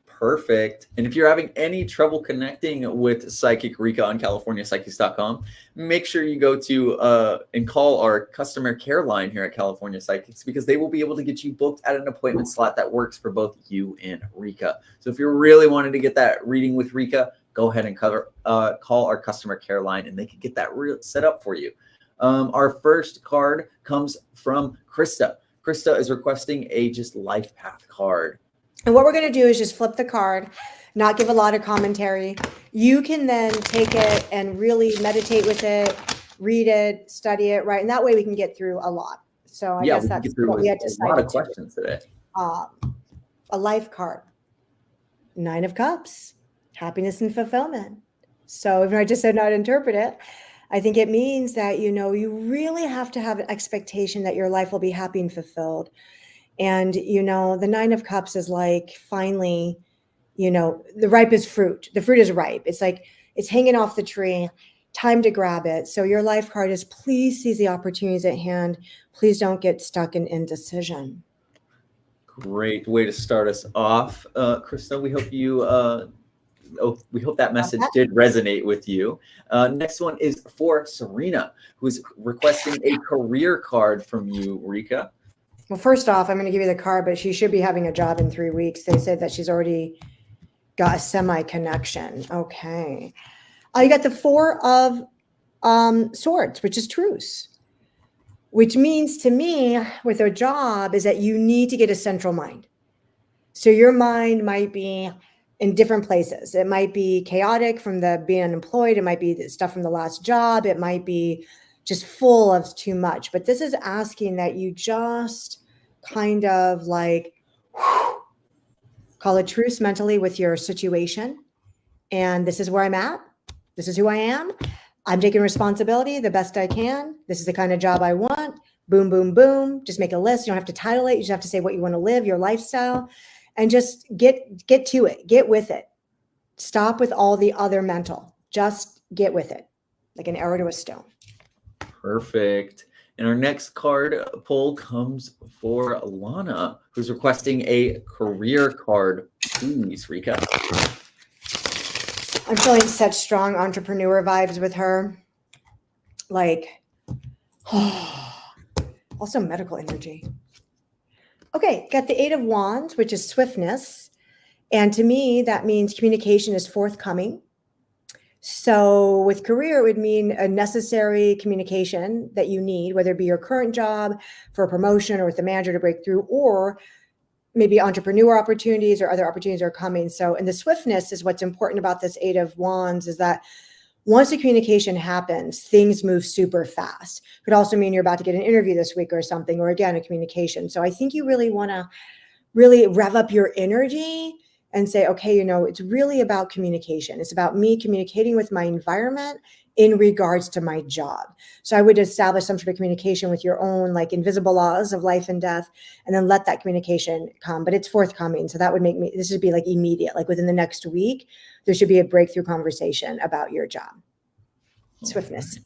C: Perfect. And if you're having any trouble connecting with Psychic Rika on CaliforniaPsychics.com, make sure you go to and call our customer care line here at California Psychics, because they will be able to get you booked at an appointment slot that works for both you and Rika. So if you're really wanting to get that reading with Rika, go ahead and call our customer care line, and they can get that set up for you. Our first card comes from Krista. Krista is requesting a just life path card.
B: And what we're going to do is just flip the card, not give a lot of commentary. You can then take it and really meditate with it, read it, study it, right? And that way we can get through a lot. So I guess that's what we had decided.
C: A lot of questions today.
B: A life card, 9 of Cups, happiness and fulfillment. So even though I just said not interpret it, I think it means that, you know, you really have to have an expectation that your life will be happy and fulfilled. And, you know, the 9 of Cups is like, finally, you know, the ripest fruit. The fruit is ripe. It's like, it's hanging off the tree, time to grab it. So your life card is, please seize the opportunities at hand. Please don't get stuck in indecision.
C: Great way to start us off. Krista, we hope you, we hope that message did resonate with you. Next one is for Serena, who's requesting a career card from you, Rika.
B: Well, first off, I'm going to give you the card, but she should be having a job in 3 weeks. They said that she's already got a semi-connection. Okay. You got the 4 of Swords, which is truce, which means to me with a job is that you need to get a central mind. So your mind might be in different places. It might be chaotic from the being unemployed. It might be the stuff from the last job. It might be just full of too much. But this is asking that you just kind of like call a truce mentally with your situation. And this is where I'm at. This is who I am. I'm taking responsibility the best I can. This is the kind of job I want. Boom, boom, boom. Just make a list. You don't have to title it. You just have to say what you want to live, your lifestyle, and just get to it. Get with it. Stop with all the other mental. Just get with it, like an arrow to a stone.
C: Perfect. And our next card pull comes for Lana, who's requesting a career card. Please, Rika.
B: I'm feeling such strong entrepreneur vibes with her. Like, also medical energy. Okay, got the 8 of Wands, which is swiftness. And to me, that means communication is forthcoming. So with career, it would mean a necessary communication that you need, whether it be your current job for a promotion or with the manager to break through, or maybe entrepreneur opportunities or other opportunities are coming. So, and the swiftness is what's important about this 8 of Wands, is that once the communication happens, things move super fast. Could also mean you're about to get an interview this week or something, or again, a communication. So I think you really want to really rev up your energy and say, okay, you know, it's really about communication. It's about me communicating with my environment in regards to my job. So I would establish some sort of communication with your own like invisible laws of life and death, and then let that communication come. But it's forthcoming. So that would make me, this would be like immediate, like within the next week, there should be a breakthrough conversation about your job. Swiftness.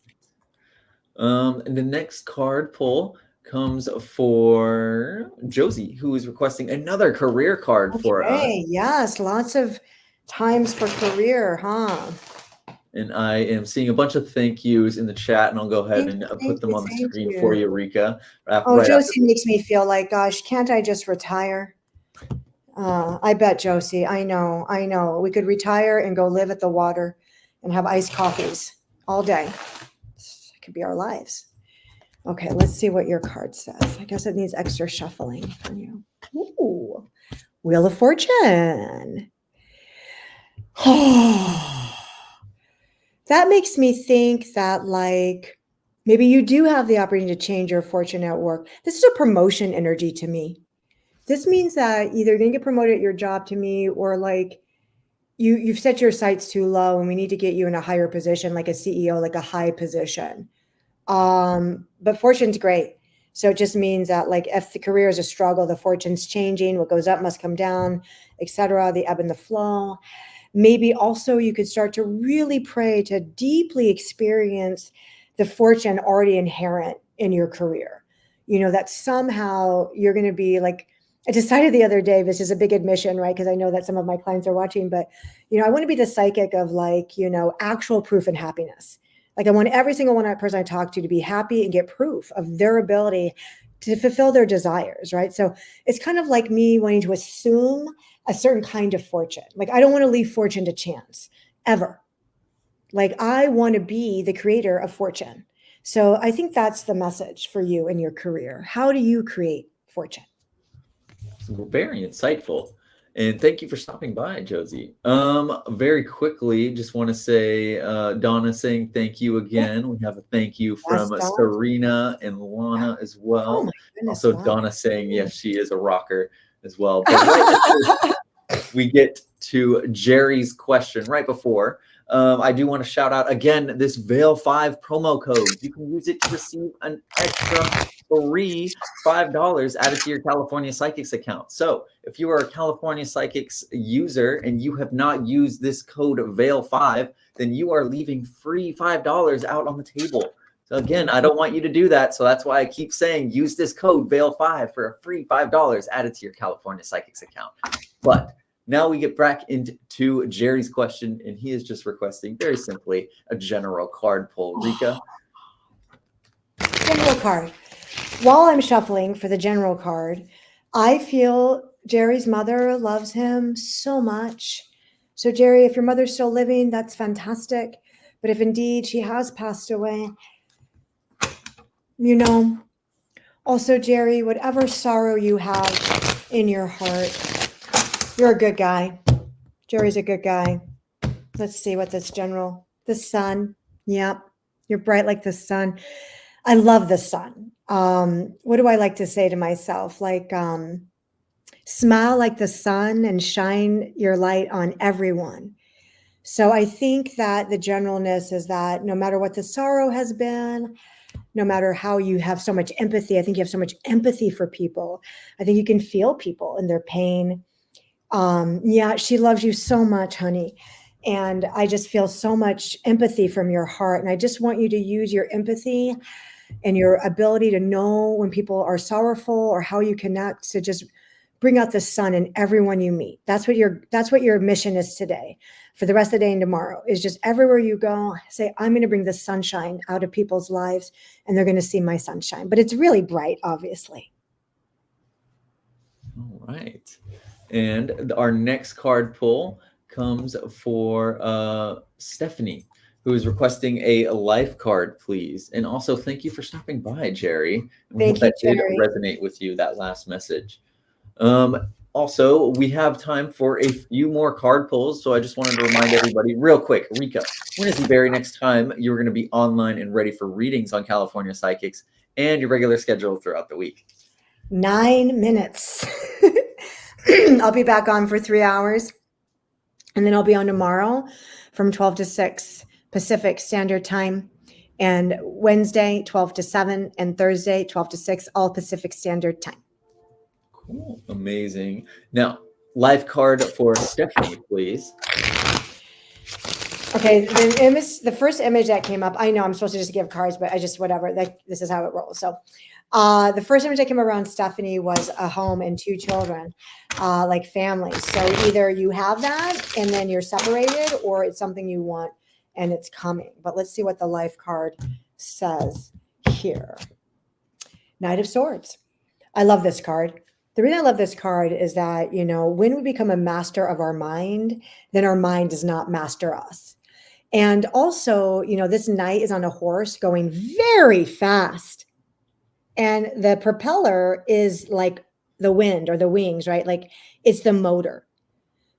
C: And the next card pull comes for Josie, who is requesting another career card for us.
B: Yes, lots of times for career, huh?
C: And I am seeing a bunch of thank yous in the chat, and I'll go ahead and put them on the screen for you, Rika.
B: Josie makes me feel like, gosh, can't I just retire? I bet, Josie. I know. We could retire and go live at the water and have iced coffees all day. It could be our lives. Okay, let's see what your card says. I guess it needs extra shuffling from you. Ooh, Wheel of Fortune. That makes me think that like maybe you do have the opportunity to change your fortune at work. This is a promotion energy to me. This means that either you're going to get promoted at your job to me, or like you've set your sights too low and we need to get you in a higher position, like a CEO, like a high position. But fortune's great. So it just means that like if the career is a struggle, the fortune's changing, what goes up must come down, etc., the ebb and the flow. Maybe also you could start to really pray to deeply experience the fortune already inherent in your career. That somehow you're going to be like, I decided the other day, this is a big admission, right? Because I know that some of my clients are watching, but, I want to be the psychic of like, actual proof and happiness. Like I want every single person I talk to be happy and get proof of their ability to fulfill their desires, right? So it's kind of like me wanting to assume a certain kind of fortune. Like I don't want to leave fortune to chance ever. Like I want to be the creator of fortune. So I think that's the message for you in your career. How do you create fortune?
C: Very insightful. And thank you for stopping by, Josie. Very quickly, just want to say, Donna saying thank you again. We have a thank you from
B: Yes,
C: Serena and Lana as
B: oh
C: well.
B: my goodness,
C: Also,
B: wow.
C: Donna saying, yes, she is a rocker as well. But right we get to Jerry's question right before. I do want to shout out again this Veil 5 promo code. You can use it to receive an extra free $5 added to your California Psychics account. So if you are a California Psychics user and you have not used this code Veil 5, then you are leaving free $5 out on the table. So again, I don't want you to do that. So that's why I keep saying use this code Veil 5 for a free $5 added to your California Psychics account. But now we get back into Jerry's question, and he is just requesting very simply a general card pull. Rika?
B: General card. While I'm shuffling for the general card, I feel Jerry's mother loves him so much. So Jerry, if your mother's still living, that's fantastic. But if indeed she has passed away, also Jerry, whatever sorrow you have in your heart, you're a good guy. Jerry's a good guy. Let's see what the sun. Yep. You're bright like the sun. I love the sun. What do I like to say to myself? Like, smile like the sun and shine your light on everyone. So I think that the generalness is that no matter what the sorrow has been, no matter how you have so much empathy, I think you have so much empathy for people. I think you can feel people in their pain. Yeah, she loves you so much, honey. And I just feel so much empathy from your heart. And I just want you to use your empathy and your ability to know when people are sorrowful or how you connect to just bring out the sun in everyone you meet. That's what your mission is today for the rest of the day and tomorrow, is just everywhere you go, say, I'm going to bring the sunshine out of people's lives and they're going to see my sunshine. But it's really bright, obviously.
C: All right. And our next card pull comes for Stephanie, who is requesting a life card, please. And also, thank you for stopping by, Jerry.
B: Thank you,
C: That
B: Jerry.
C: did resonate with you, that last message. Also, we have time for a few more card pulls. So I just wanted to remind everybody real quick, Rika, when is the very next time you're going to be online and ready for readings on California Psychics and your regular schedule throughout the week?
B: 9 minutes. I'll be back on for 3 hours. And then I'll be on tomorrow from 12 to 6 Pacific Standard Time. And Wednesday, 12 to 7. And Thursday, 12 to 6, all Pacific Standard Time.
C: Cool. Amazing. Now, life card for Stephanie, please.
B: Okay, the first image that came up, I know I'm supposed to just give cards, but I just, whatever, this is how it rolls. So the first image that came around Stephanie was a home and 2 children, like families. So either you have that and then you're separated, or it's something you want and it's coming. But let's see what the life card says here. Knight of Swords. I love this card. The reason I love this card is that, when we become a master of our mind, then our mind does not master us. And also, this knight is on a horse going very fast. And the propeller is like the wind or the wings, right? Like it's the motor.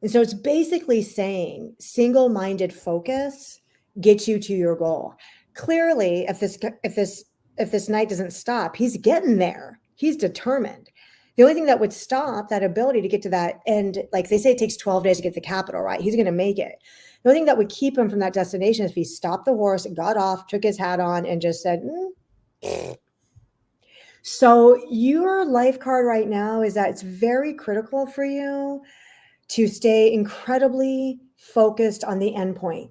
B: And so it's basically saying single-minded focus gets you to your goal. Clearly, if this knight doesn't stop, he's getting there. He's determined. The only thing that would stop that ability to get to that end, like they say it takes 12 days to get the capital, right? He's going to make it. The only thing that would keep him from that destination is if he stopped the horse, got off, took his hat on, and just said, So your life card right now is that it's very critical for you to stay incredibly focused on the end point.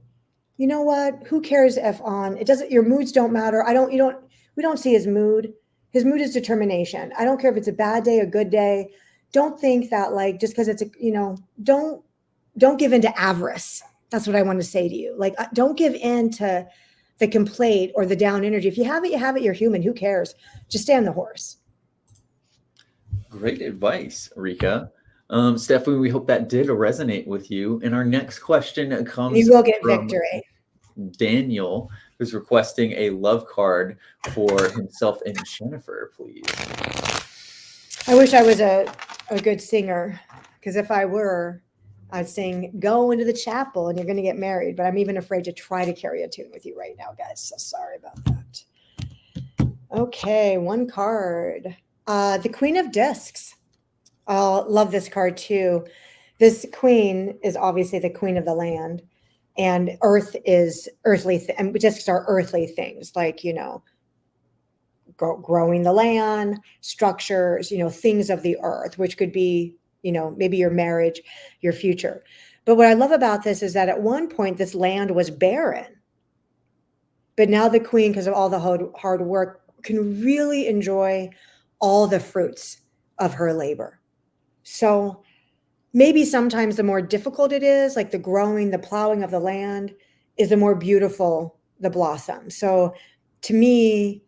B: You know what? Who cares if on it doesn't, your moods don't matter. We don't see his mood. His mood is determination. I don't care if it's a bad day, a good day. Don't think that like just because it's a, don't give in to avarice. That's what I want to say to you. Like, don't give in to the complaint or the down energy. If you have it, you have it. You're human. Who cares? Just stay on the horse.
C: Great advice, Rika. Stephanie, we hope that did resonate with you. And our next question comes
B: You will get
C: from
B: victory.
C: Daniel, who's requesting a love card for himself and Jennifer, please.
B: I wish I was a good singer, because if I were, I'd sing "Go into the Chapel" and you're going to get married. But I'm even afraid to try to carry a tune with you right now, guys. So sorry about that. Okay, one card. The Queen of Discs. I'll love this card too. This queen is obviously the queen of the land, and earth is earthly, and discs are earthly things like, growing the land, structures, things of the earth, which could be, maybe your marriage, your future. But what I love about this is that at one point this land was barren, but now the queen, because of all the hard work, can really enjoy all the fruits of her labor. So maybe sometimes the more difficult it is, like the growing, the plowing of the land, is the more beautiful the blossom. So to me,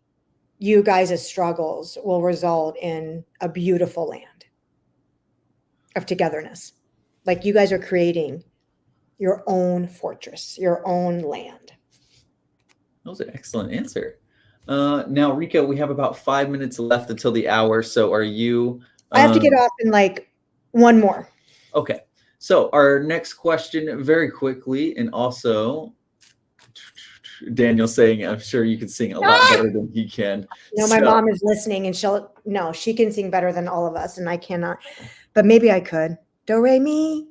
B: you guys' struggles will result in a beautiful land of togetherness. Like you guys are creating your own fortress, your own land.
C: That was an excellent answer. Now, Rika, we have about 5 minutes left until the hour. So are you...
B: I have to get off in like one more.
C: Okay. So our next question very quickly, and also Daniel saying, I'm sure you can sing a lot better than he can.
B: No, my mom is listening and she can sing better than all of us and I cannot, but maybe I could. Do, re, mi.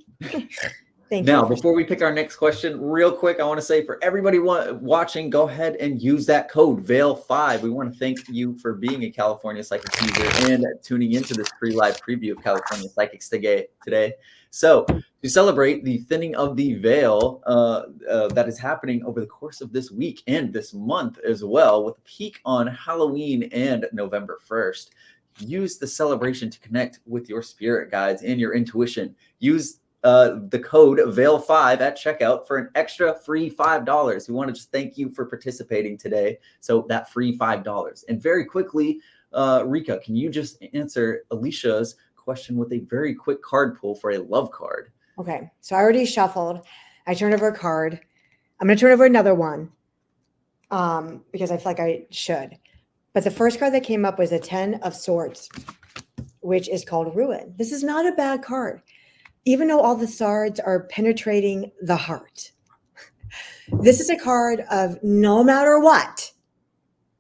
B: Thank you.
C: Now, before we pick our next question, real quick, I want to say for everybody watching, go ahead and use that code VALE5. We want to thank you for being a California Psychics user and tuning into this free live preview of California Psychics today. So to celebrate the thinning of the veil that is happening over the course of this week and this month as well, with a peak on Halloween and November 1st, use the celebration to connect with your spirit guides and your intuition. Use the code VALE5 at checkout for an extra free $5. We want to just thank you for participating today. So that free $5. And very quickly, Rika, can you just answer Alicia's question with a very quick card pull for a love card?
B: Okay. So I already shuffled. I turned over a card. I'm going to turn over another one because I feel like I should. But the first card that came up was a 10 of Swords, which is called Ruin. This is not a bad card, even though all the swords are penetrating the heart. This is a card of no matter what,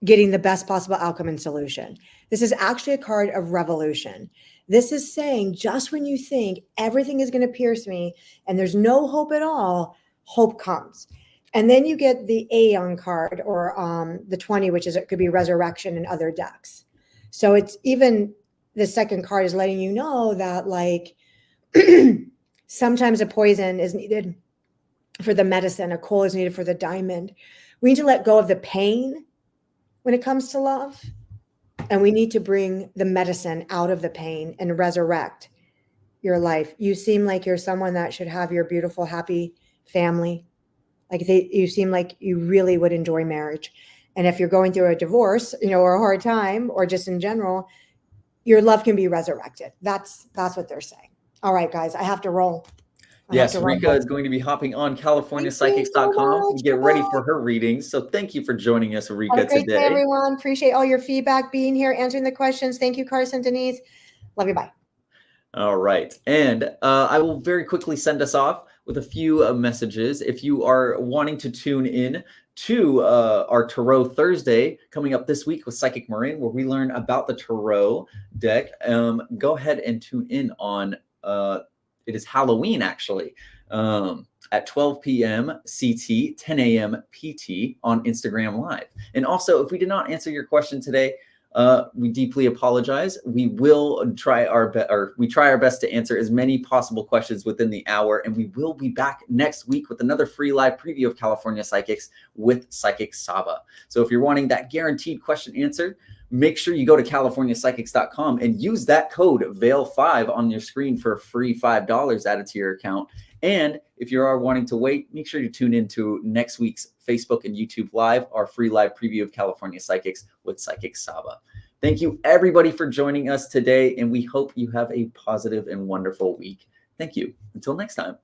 B: getting the best possible outcome and solution. This is actually a card of revolution. This is saying just when you think everything is going to pierce me and there's no hope at all, hope comes. And then you get the Aeon card, or the 20, which is, it could be resurrection in other decks. So it's even, the second card is letting you know that like, sometimes a poison is needed for the medicine, a coal is needed for the diamond. We need to let go of the pain when it comes to love, and we need to bring the medicine out of the pain and resurrect your life. You seem like you're someone that should have your beautiful, happy family. Like you seem like you really would enjoy marriage. And if you're going through a divorce, or a hard time, or just in general, your love can be resurrected. That's what they're saying. All right, guys, I have to roll.
C: Yes, Rika is going to be hopping on CaliforniaPsychics.com to get ready for her readings. So thank you for joining us, Rika,
B: Have a great
C: today.
B: day, everyone. Appreciate all your feedback, being here, answering the questions. Thank you, Carson, Denise. Love you. Bye.
C: All right. And I will very quickly send us off with a few messages. If you are wanting to tune in to our Tarot Thursday coming up this week with Psychic Marin, where we learn about the Tarot deck, go ahead and tune in on it is Halloween, actually, at 12 p.m. CT, 10 a.m. PT on Instagram Live. And also, if we did not answer your question today, We deeply apologize. We will try our best to answer as many possible questions within the hour, and we will be back next week with another free live preview of California Psychics with Psychic Saba. So if you're wanting that guaranteed question answered, make sure you go to californiapsychics.com and use that code VAIL5 on your screen for a free $5 added to your account. And if you are wanting to wait, make sure you tune into next week's Facebook and YouTube Live, our free live preview of California Psychics with Psychic Saba. Thank you, everybody, for joining us today, and we hope you have a positive and wonderful week. Thank you. Until next time.